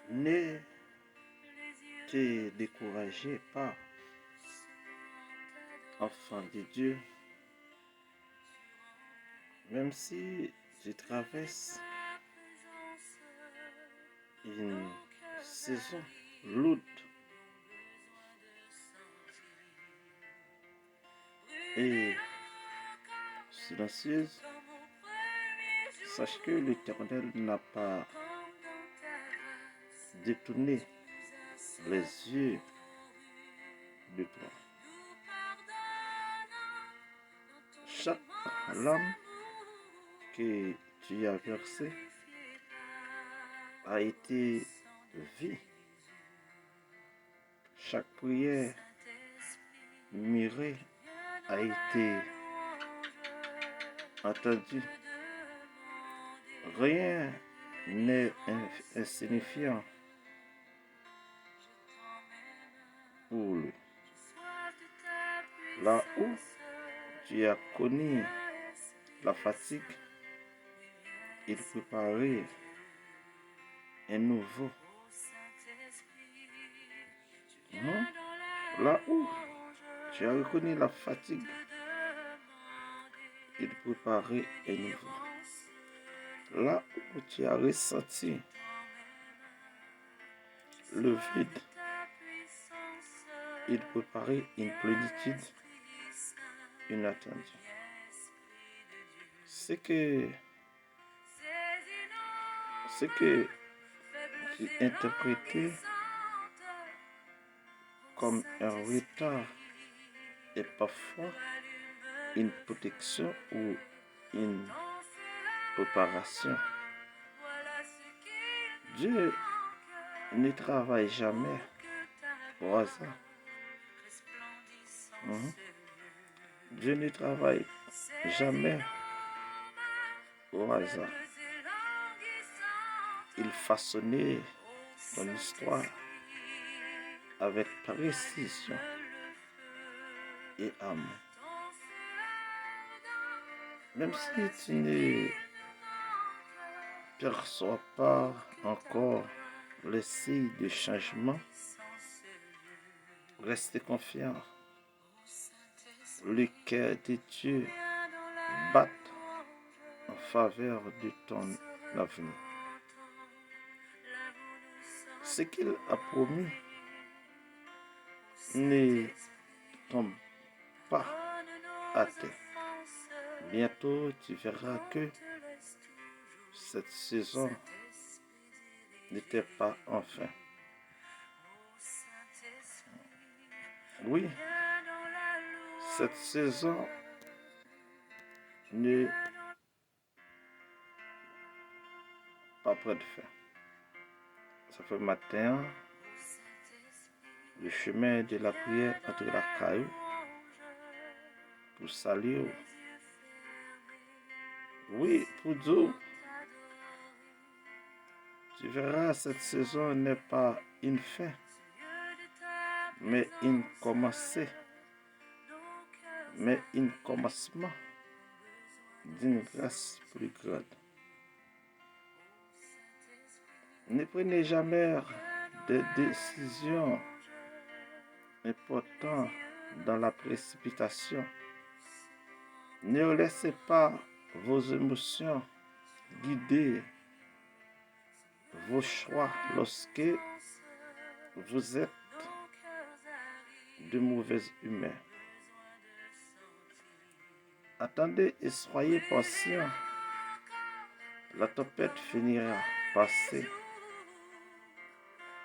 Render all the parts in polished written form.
Ne te découragez pas, enfant de Dieu, même si tu traverses une saison lourde et silencieuse, sache que l'Éternel n'a pas détourné les yeux de toi. Chaque larme que tu as versée a été vue. Chaque prière murée a été entendue. Rien n'est insignifiant pour lui. Là où tu as connu la fatigue, il préparait un nouveau. Là où tu as reconnu la fatigue, il préparait un nouveau. Là où tu as ressenti le vide, il préparait une plénitude inattendue. Ce que tu interprétais comme un retard est parfois une protection ou une préparation. Dieu ne travaille jamais au hasard. Dieu ne travaille jamais au hasard. Il façonnait ton histoire avec précision et amour. Même si tu ne perçois pas encore le signe de changement, reste confiant. Le cœur de Dieu bat en faveur de ton avenir. Ce qu'il a promis ne tombe pas à terre. Bientôt, tu verras que cette saison n'était pas enfin. Oui, cette saison n'est pas près de fin. Ça fait matin, le chemin de la prière entre la caillou pour saluer. Oui, pour Dieu, tu verras, cette saison n'est pas une fin, mais un commencement d'une grâce plus grande. Ne prenez jamais de décisions importantes dans la précipitation. Ne laissez pas vos émotions guider vos choix lorsque vous êtes de mauvaises humeurs. Attendez et soyez patients. La tempête finira par passer.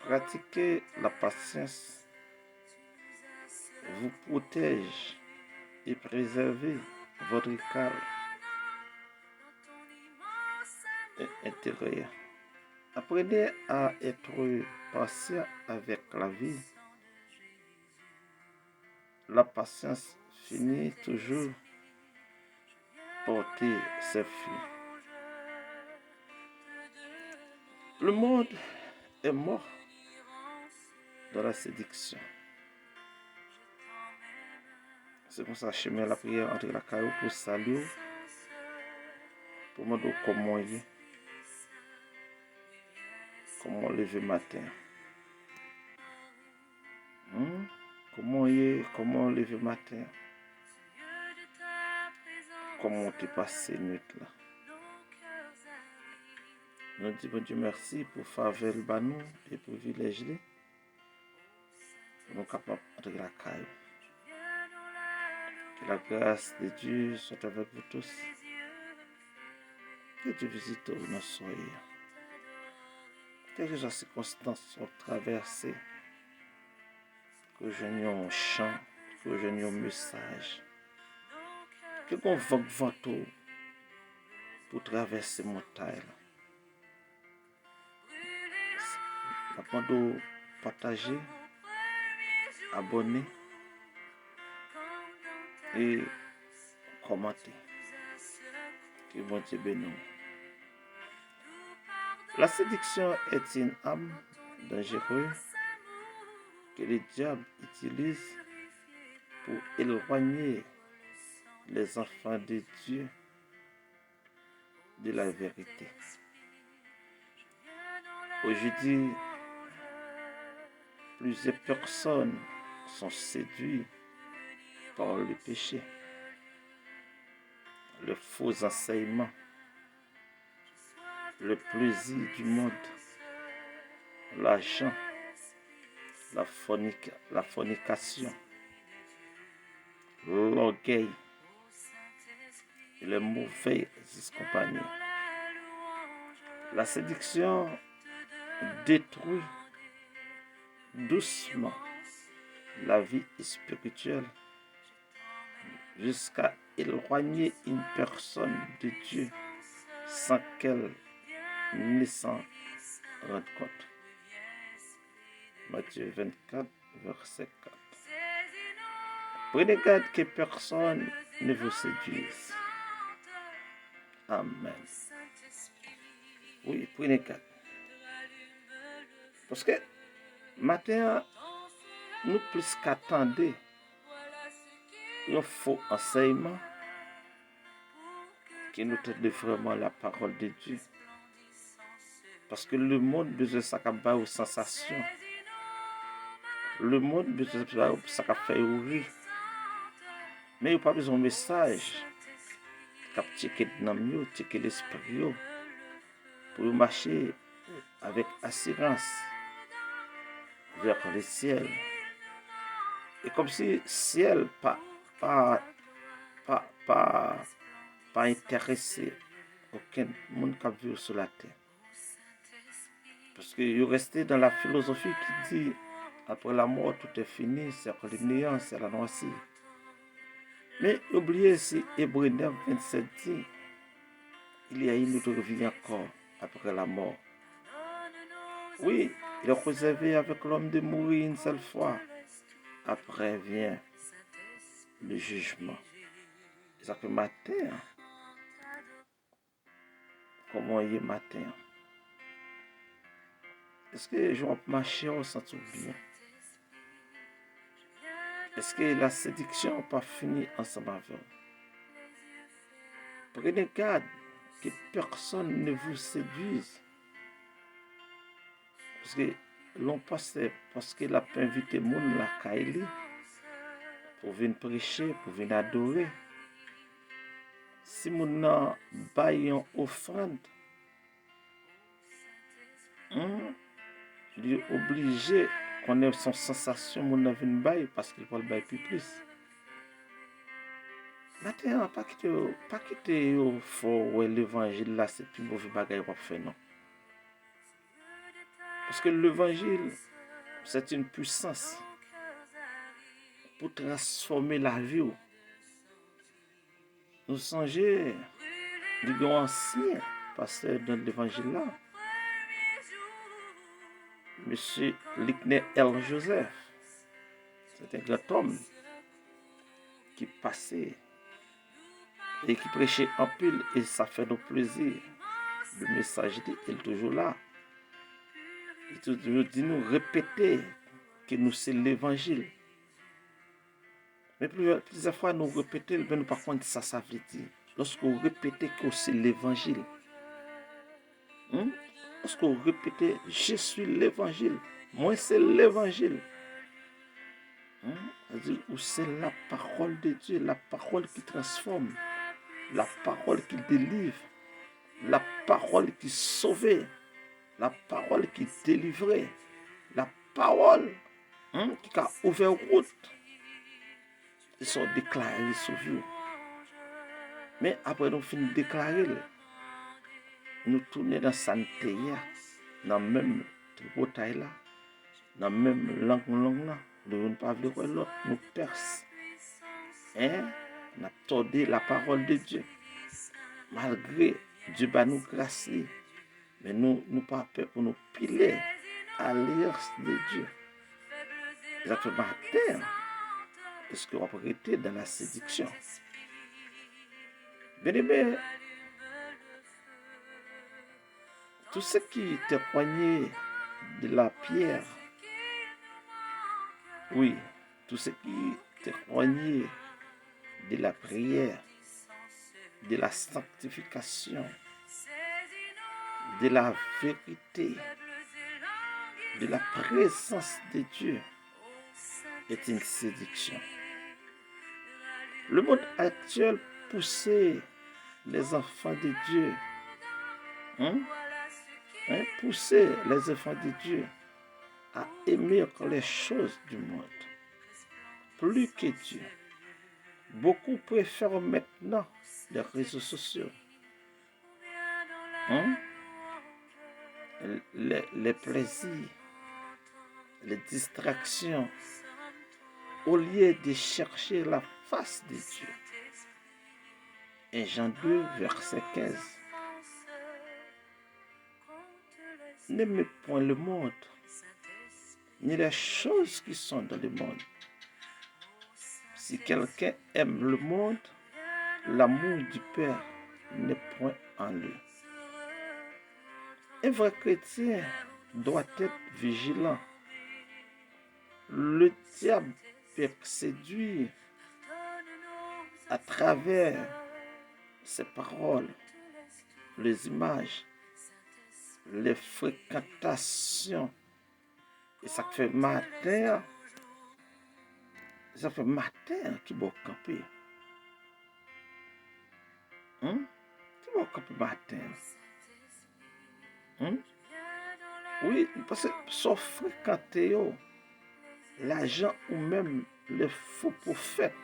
Pratiquez la patience vous protège et préservez votre calme intérieur. Apprenez à être patient avec la vie. La patience finit toujours porter ses fruits. Le monde est mort dans la séduction. C'est pour ça que je mets la prière entre la caillou pour saluer, pour me dire comment lever matin? Comment lever matin? Comment tu passes ces nuits là? Nous disons Dieu merci pour faveur banou et pour privilège pour nous capables de la caille. Que la grâce de Dieu soit avec vous tous. Que Dieu visite nos soyez. Quelles que soient les circonstances sont traversées, que je n'ai un chant, que je n'ai un message, que qu'on vogue ventoux pour traverser mon taille. Avant de partager, abonner et commenter. Que bon Dieu bénisse. La séduction est une âme dangereuse que le diable utilise pour éloigner les enfants de Dieu de la vérité. Aujourd'hui, plusieurs personnes sont séduites par le péché, le faux enseignement, le plaisir du monde, l'argent, la fornication, l'orgueil et les mauvaises compagnies. La séduction détruit doucement la vie spirituelle jusqu'à éloigner une personne de Dieu sans qu'elle ne s'en rende compte. Matthieu 24, verset 4. Prenez garde que personne ne vous séduise. Amen. Oui, prenez garde. Parce que matin, nous plus qu'attendre un faux enseignement qui nous donne vraiment la parole de Dieu. Parce que le monde besoin de ça aux sensations. Le monde besoin de ça fait rire. Mais il n'y a pas besoin de message. Cap checker dans mieux, checker l'esprit pour marcher avec assurance vers le ciel. Et comme si le ciel pas intéressé aucun monde qui vit sur la terre. Parce que vous restez dans la philosophie qui dit après la mort tout est fini, c'est le néant, c'est la noircie. Mais oubliez si Hébreux 9, 27 dit il y a une autre vie encore après la mort. Oui, il est réservé avec l'homme de mourir une seule fois. Après vient le jugement. Ça fait matin. Comment il est matin? Est-ce que je vais marcher au sens bien? Est-ce que la séduction n'a pas fini ensemble avec vous? Prenez garde que personne ne vous séduise. Parce que l'on passe parce qu'il a pas invité les gens la Kaili pour venir prêcher, pour venir adorer. Si les gens baillent une offrande, il est obligé qu'on ait son sensation, mon avis de bail parce qu'il va le bailler plus. Maintenant, pas quitter au fort l'évangile là, c'est plus mauvais bagaille pour faire non. Parce que l'évangile, c'est une puissance pour transformer la vie. Nous songez du grand ancien pasteur dans l'évangile là. Monsieur Lickner L. Joseph, c'est un grand homme qui passait et qui prêchait en pile et ça fait nos plaisirs. Le message est toujours là. Il toujours dit nous répéter que nous c'est l'évangile. Mais plusieurs fois nous répétons, mais nous par contre ça veut dire. Lorsque vous répétez que c'est l'évangile, Est-ce qu'on répète, je suis l'évangile. Moi, c'est l'évangile. Ou c'est la parole de Dieu, la parole qui transforme, la parole qui délivre, la parole qui sauve, la parole qui délivre, la parole qui a ouvert route. Ils sont déclarés sauvés. Mais après nous finissons de déclarer, nous tournons dans santé, dans la même bataille là, dans la même langue là, nous ne pas voir l'autre, nous perce. On a tordé la parole de Dieu. Malgré Dieu va nous grâce, mais nous pas peur pour nous piler à l'alliance de Dieu. Exactement matin, est-ce qu'on va arrêter dans la séduction? Bien aimé, tout ce qui témoignait de la pierre, oui, tout ce qui témoignait de la prière, de la sanctification, de la vérité, de la présence de Dieu est une séduction. Le monde actuel poussait les enfants de Dieu, pousser les enfants de Dieu à aimer les choses du monde plus que Dieu. Beaucoup préfèrent maintenant les réseaux sociaux, les plaisirs, les distractions, au lieu de chercher la face de Dieu. Et Jean 2, verset 15. N'aimez point le monde, ni les choses qui sont dans le monde. Si quelqu'un aime le monde, l'amour du Père n'est point en lui. Un vrai chrétien doit être vigilant. Le diable peut séduire à travers ses paroles, les images, les fréquentations. Et ça fait matin, tu vas camper. Tu vas camper matin. Oui, parce que sans fréquenter l'agent ou même les faux prophètes.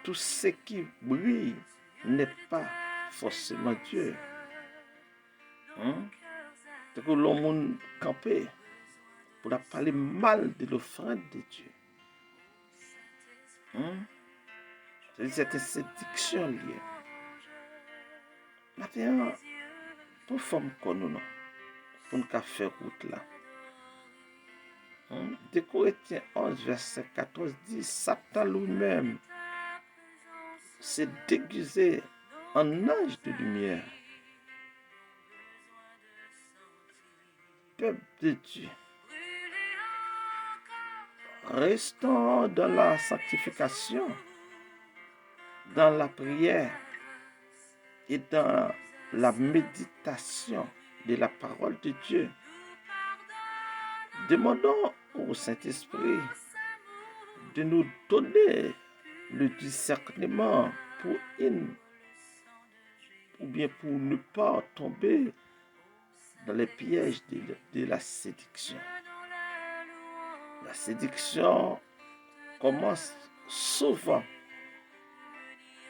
Tout ce qui brille n'est pas forcément Dieu. C'est que l'homme campé pour parler mal de l'offrande de Dieu. C'est une séduction liée. Maintenant, pour femme comme nous, pour nous faire route là. 2 Corinthiens 11, verset 14 dit, Satan lui-même s'est déguisé en ange de lumière. Peuple de Dieu, restons dans la sanctification, dans la prière et dans la méditation de la parole de Dieu. Demandons au Saint-Esprit de nous donner le discernement pour ne pas tomber dans les pièges de la séduction. La séduction commence souvent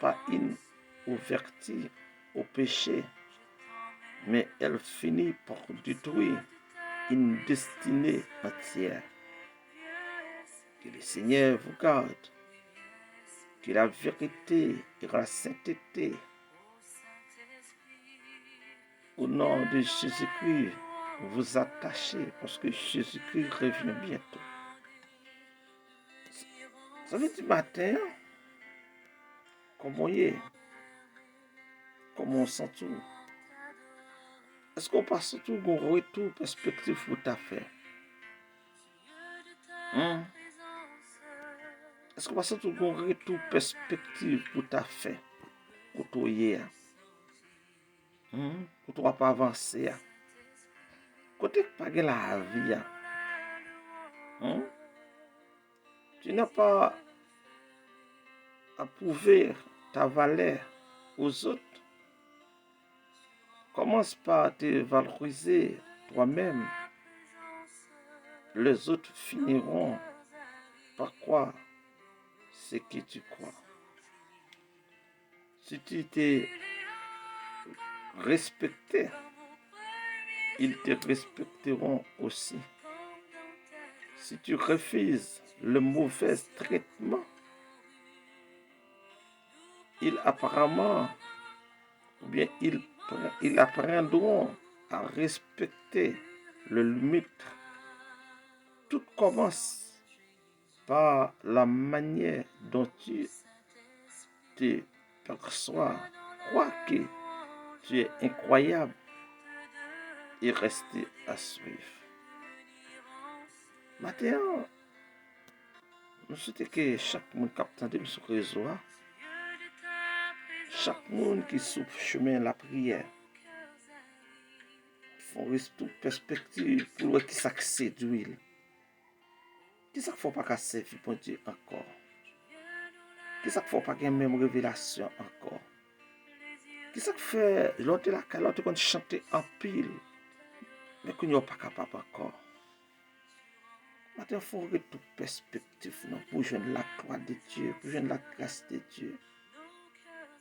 par une ouverture au péché, mais elle finit par détruire une destinée entière. Que le Seigneur vous garde, que la vérité et la sainteté, au nom de Jésus-Christ, vous attachez, parce que Jésus-Christ revient bientôt. Ça veut dire matin, comment y est, comment on sent tout. Est-ce qu'on passe tout un retour perspective pour ta faire? Est-ce qu'on passe tout un retour perspective pour ta faire? Pour toi hier? Pour toi pas avancer. Côté pas la vie. Tu n'as pas à prouver ta valeur aux autres. Commence par te valoriser toi-même. Les autres finiront par croire ce que tu crois. Si tu t'es respecté, ils te respecteront aussi. Si tu refuses le mauvais traitement, ils apparemment, ou bien ils apprendront à respecter le limite. Tout commence par la manière dont tu te perçois. Crois que tu es incroyable et rester à suivre. Maintenant, nous souhaitons que chaque monde qui attend sur le réseau, chaque monde qui souffre chemin la prière, font toute perspective pour voir qui s'accède d'huile. Qui ça faut pas qu'à servir pour Dieu encore? Qui ça faut pas qu'il y ait même révélation encore? Qui ça fait l'autre là l'autre qu'on chanter en pile, mais qu'on n'est pas capable encore? Maintenant, il faut regarder toute perspective pour joindre la gloire de Dieu, pour joindre la grâce de Dieu.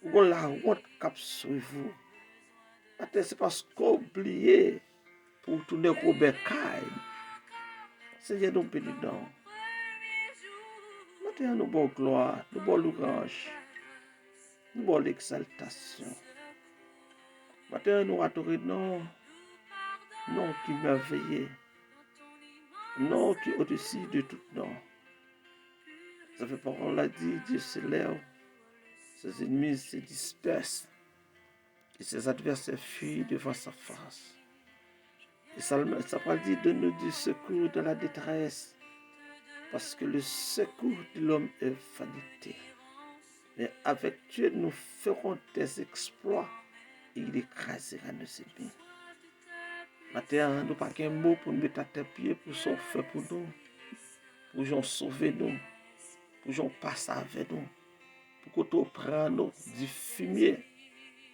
Ou la honte cap sur vous. Maintenant, c'est parce qu'on oublie pour tourner Robert Caille. Seigneur, nous bénissons. Maintenant, nous bonne gloire, nous bonne louange, nous bonne exaltation. Maintenant, nous adorons non qui merveilleux, non qui est au-dessus de tout nom. Ça fait parole a dit, Dieu se lève, ses ennemis se dispersent et ses adversaires fuient devant sa face. Et ça parle dit de nous du secours dans la détresse, parce que le secours de l'homme est vanité. Mais avec Dieu, nous ferons des exploits et il écrasera nos ennemis. Maintenant, nous n'avons pas qu'un mot pour nous mettre à tes pieds, pour s'en faire pour nous, pour nous sauver nous, pour nous passer avec nous, pour que nous prenions du fumier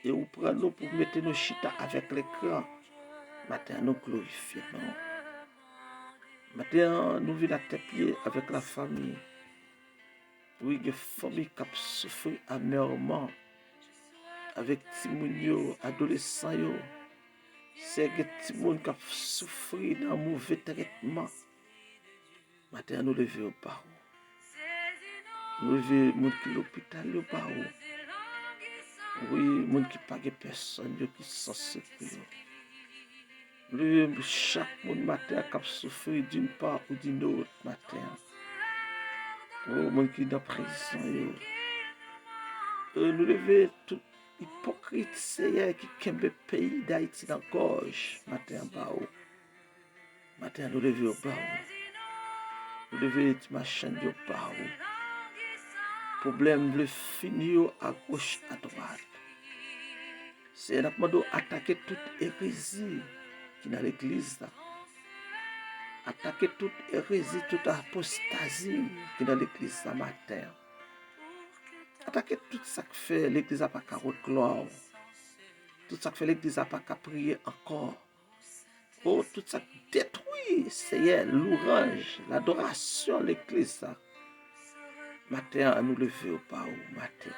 et nous prenions pour mettre nos chita avec l'écran. Maintenant, nous glorifions. Maintenant, nous venons à tes pieds avec la famille. Oui, il y a une famille qui a souffert amèrement avec Timounio, adolescent. C'est que tout le monde qui a souffert d'un mauvais traitement. Maintenant, nous levons au bas. Nous levons les gens qui sont à l'hôpital au bas. Oui, les gens qui ne payent personne, qui sont secours. Nous levons chaque monde matin qui a souffert d'une part ou d'une autre matin. Oh, les gens qui sont dans la prison. Nous levons tout hypocrite Seigneur qui kembe pays d'Haïti dans la gorge. Matin bas. Matin nous levons au bas. Nous levons ma chaîne au bas. Problème le fini à gauche, à droite. C'est notre mode attaquer toute hérésie qui est dans l'église. Attaquer toute hérésie, toute apostasie qui est dans l'église ce matin. Attaquer tout ça qui fait l'église n'a pas qu'à gloire. Tout ça qui fait l'église n'a pas qu'à prier encore. Oh, tout ça qui détruit, Seigneur, l'ourange, l'adoration de l'église. Matin, à nous lever au pas au matin.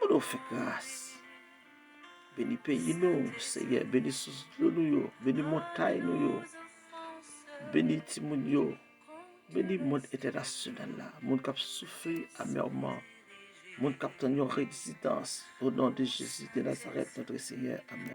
Nous fait grâce. Bénis pays nous, Seigneur. Bénis sous nous, bénis montagne nous, bénis Timounio, bénis le monde international là. Monde qui a souffert amèrement. Monde qui a une résidence au nom de Jésus de Nazareth, notre Seigneur. Amen.